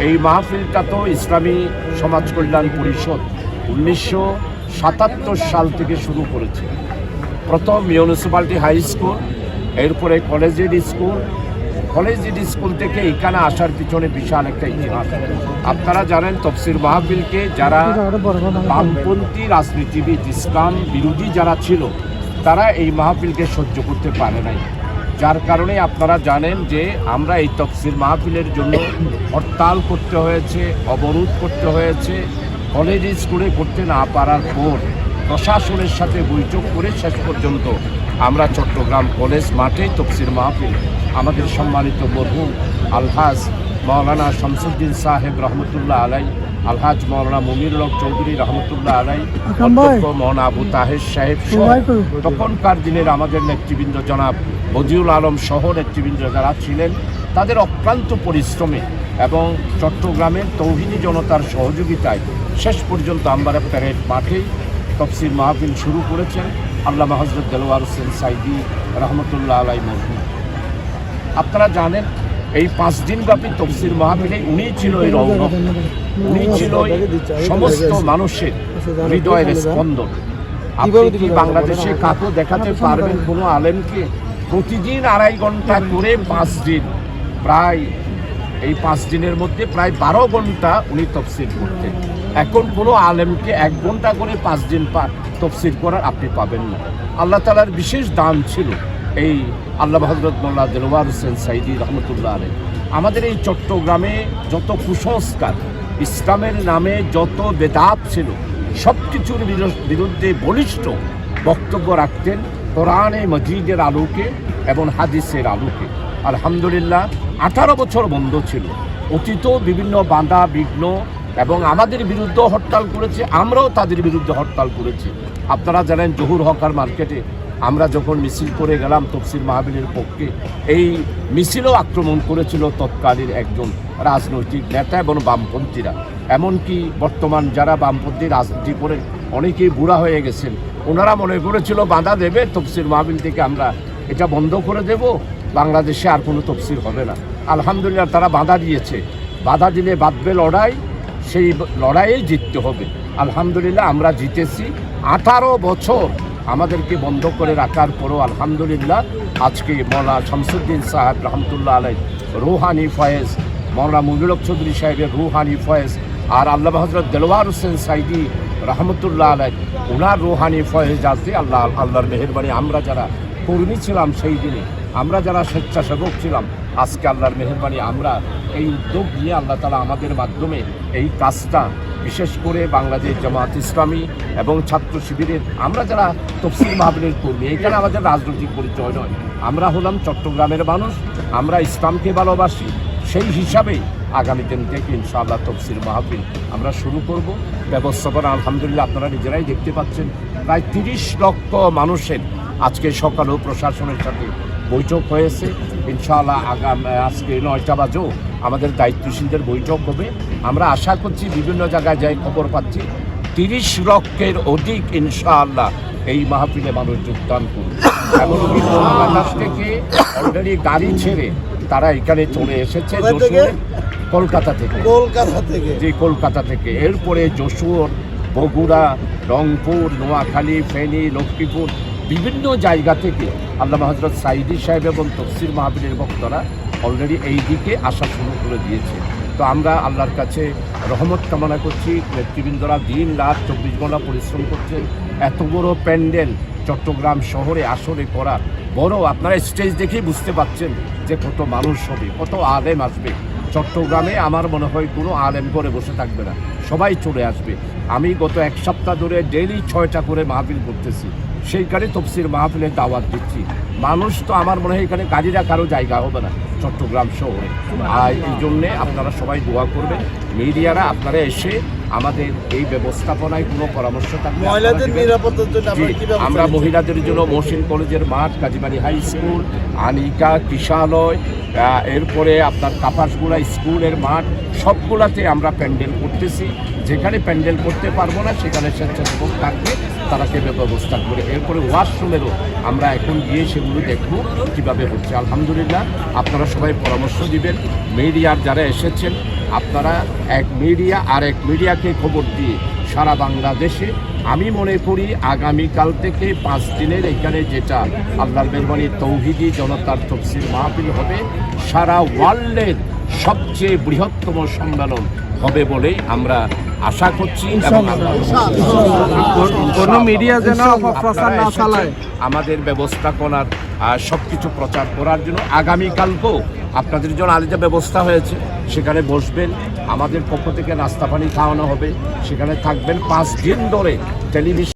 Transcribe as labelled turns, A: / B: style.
A: এই মাহফিলটা তো ইসলামী সমাজ কল্যাণ পরিষদ 1977 সাল থেকে শুরু করেছে। প্রথম মিউনিসিপ্যালিটি হাই স্কুল, এরপরে কলেজিয়েট স্কুল থেকে এখানে আসার পিছনে বিশাল একটা ইতিহাস। আপনারা জানেন তফসির মাহফিলকে যারা বামপন্থী রাজনীতিবিদ, ইসলাম বিরোধী যারা ছিল, তারা এই মাহফিলকে সহ্য করতে পারে নাই। যার কারণে আপনারা জানেন যে আমরা এই তফসির মাহফিলের জন্য হরতাল করতে হয়েছে, অবরোধ করতে হয়েছে। কলেজ স্কুলে করতে না পারার পর প্রশাসনের সাথে বৈঠক করে শেষ পর্যন্ত আমরা চট্টগ্রাম কলেজ মাঠে তফসির মাহফিল আমাদের সম্মানিত মরহুম আলহাজ মাওলানা শামসুদ্দিন সাহেব রহমতুল্লাহ আলাই, আলহাজ মাওলানা মুমিনুল হক চৌধুরী রহমতুল্লাহ আলাই, অধ্যক্ষ মৌলানা আবু তাহের সাহেব সহ তখনকার দিনের আমাদের নেতৃবৃন্দ জনাব বদিউল আলম সহ নেতৃবৃন্দ যারা ছিলেন, তাদের অক্লান্ত পরিশ্রমে এবং চট্টগ্রামের তৌহিদি জনতার সহযোগিতায় শেষ পর্যন্ত আমরা প্যারেড মাঠেই তফসির মাহফিল শুরু করেছেন আল্লামা হযরত দেলোয়ার হোসেন সাইদি রহমতুল্লাহ আলাই মরহুম। আপনারা জানেন এই 5 দিনব্যাপী তফসির মাহফিলে উনি ছিল এই রৌনক, উনি ছিল সমস্ত মানুষের হৃদয়ের স্পন্দন। আপনি কি বাংলাদেশে কাকে দেখাতে পারবেন কোনো আলেমকে প্রতিদিন 2.5 ঘন্টা করে 5 দিন, প্রায় এই 5 দিনের মধ্যে প্রায় 12 ঘন্টা উনি তফসির করতেন? এখন কোনো আলেমকে 1 ঘন্টা করে 5 দিন তফসির করার আপনি পাবেন না। আল্লাহ তাআলার বিশেষ দান ছিল এই আল্লামা হযরত মাওলানা দেলোয়ার হোসেন সাইদি রহমতুল্লাহ আলাইহি। আমাদের এই চট্টগ্রামে যত কুসংস্কার, ইসলামের নামে যত বেদাত ছিল, সব কিছুর বিরুদ্ধে বলিষ্ঠ বক্তব্য রাখতেন কোরআনে মজিদের আলোকে এবং হাদিসের আলোকে। আলহামদুলিল্লাহ 18 বছর বন্ধ ছিল। অতীত বিভিন্ন বাধা বিঘ্ন এবং আমাদের বিরুদ্ধে হরতাল করেছে, আমরাও তাদের বিরুদ্ধে হরতাল করেছি। আপনারা জানেন জহুর হকার মার্কেটে আমরা যখন মিছিল করে গেলাম তফসির মাহফিলের পক্ষে, এই মিছিলও আক্রমণ করেছিল তৎকালীন একজন রাজনৈতিক নেতা এবং বামপন্থীরা। এমনকি বর্তমান যারা বামপন্থী রাজনীতি করে অনেকেই বুড়া হয়ে গেছেন, ওনারা মনে করেছিল বাধা দেবে তফসির মাহফিল থেকে আমরা এটা বন্ধ করে দেব, বাংলাদেশে আর কোনো তফসির হবে না। আলহামদুলিল্লাহ তারা বাধা দিয়েছে, বাধা দিলে বাঁধবে লড়াই, সেই লড়াইয়ে জিততে হবে। আলহামদুলিল্লাহ আমরা জিতেছি। 18 বছর আমাদেরকে বন্ধ করে রাখার পরও আলহামদুলিল্লাহ আজকে মাওলানা শামসুদ্দিন সাহেব রহমতুল্লাহ আলাইহি রুহানি ফয়েজ, মাওলানা মুমিনুল হক চৌধুরী সাহেবের রুহানি ফয়েজ, আর আল্লামা হযরত দেলোয়ার হোসেন সাইদি রহমতুল্লাহ আলাইহি ওনার রুহানি ফয়েজ আছে। আল্লাহর মেহেরবানি আমরা যারা কর্মী ছিলাম সেই দিনে, আমরা যারা স্বেচ্ছাসেবক ছিলাম, আজকে আল্লাহর মেহেরবানি আমরা এই উদ্যোগ নিয়ে আল্লাহ তাআলা আমাদের মাধ্যমে এই কাজটা, বিশেষ করে বাংলাদেশ জামাত ইসলামী এবং ছাত্র শিবিরের আমরা যারা তফসির মাহফিলের কর্মী, এখানে আমাদের রাজনৈতিক পরিচয় নয়, আমরা হলাম চট্টগ্রামের মানুষ, আমরা ইসলামকে ভালোবাসি। সেই হিসাবেই আগামী দিন থেকে ইনশাআল্লাহ তফসির মাহফিল আমরা শুরু করব। ব্যবস্থাপনা আলহামদুলিল্লাহ আপনারা নিজেরাই দেখতে পাচ্ছেন, প্রায় 30 লক্ষ মানুষের আজকে সকালেও প্রশাসনের সাথে বৈঠক হয়েছে। ইনশাআল্লাহ আজকে 9টা বাজেও আমাদের দায়িত্বশীলদের বৈঠক হবে। আমরা আশা করছি, বিভিন্ন জায়গায় যাই খবর পাচ্ছি 30 লক্ষের অধিক ইনশাআল্লাহ এই মাহফিলে মানুষ যোগদান করবে। এমনকি কলকাতা থেকে অলরেডি গাড়ি ছেড়ে তারা এখানে চলে এসেছে, কলকাতা থেকে। এরপরে যশোর, বগুড়া, রংপুর, নোয়াখালী, ফেনী, লক্ষ্মীপুর, বিভিন্ন জায়গা থেকে আল্লামা হযরত সাইদি সাহেব এবং তফসির মাহফিলের বক্তারা অলরেডি এই দিকে আসা শুরু করে দিয়েছে। তো আমরা আল্লাহর কাছে রহমত কামনা করছি। নেতৃবৃন্দরা দিন রাত 24 ঘন্টা পরিশ্রম করছেন। এত বড় প্যান্ডেল চট্টগ্রাম শহরে আসরে করা বড়, আপনারা স্টেজ দেখেই বুঝতে পাচ্ছেন যে কত মানুষ হবে, কত আলেম আসবে। চট্টগ্রামে আমার মনে হয় কোনো আলেম করে বসে থাকবে না, সবাই চলে আসবে। আমি গত 1 সপ্তাহ ধরে ডেইলি 6টা করে মাহফিল করতেছি, সেইখানে তফসির মাহফিলের দাওয়াত দিচ্ছি। মানুষ তো আমার মনে হয় এখানে গাড়িরা কারো জায়গা হবে না চট্টগ্রাম শহরে। আর এই জন্যে আপনারা সবাই দোয়া করবেন, মিডিয়ারা আপনারা এসে আমাদের এই ব্যবস্থাপনায় কোনো পরামর্শ থাকবে।
B: মহিলাদের নিরাপত্তার জন্য
A: আমরা মহিলাদের জন্য মহসিন কলেজের মাঠ, কাজীবাড়ি হাই স্কুল, আনিকা কিশালয়, এরপরে আপনার কাপাসগুড়া স্কুলের মাঠ, সবগুলাতে আমরা প্যান্ডেল করতেছি। যেখানে প্যান্ডেল করতে পারবো না সেখানে স্বেচ্ছাসেবক থাকবে, তারা সেভাবে ব্যবস্থা করে। এরপরে ওয়াশরুমেরও আমরা এখন গিয়ে সেগুলো দেখব কীভাবে হচ্ছে। আলহামদুলিল্লাহ আপনারা সবাই পরামর্শ দিবেন। মিডিয়ার যারা এসেছেন আপনারা এক মিডিয়া আর এক মিডিয়াকে খবর দিয়ে সারা বাংলাদেশে আমি মনে করি আগামীকাল থেকে 5 দিনের এখানে যেটা আল্লাহর মেহরবানি তৌহিদি জনতার তফসির মাহফিল হবে, সারা ওয়ার্ল্ডের সবচেয়ে বৃহত্তম সম্মেলন হবে বলেই আমরা আশা করছি। এবং
B: কোনো মিডিয়া যেন অপপ্রচার না চালায়,
A: আমাদের ব্যবস্থাপনার সব কিছু প্রচার করার জন্য আগামীকালকেও আপনাদের জন্য আলাদা ব্যবস্থা হয়েছে, সেখানে বসবেন, আমাদের পক্ষ থেকে নাস্তা পানি খাওয়ানো হবে, সেখানে থাকবেন 5 দিন ধরে টেলিভিশন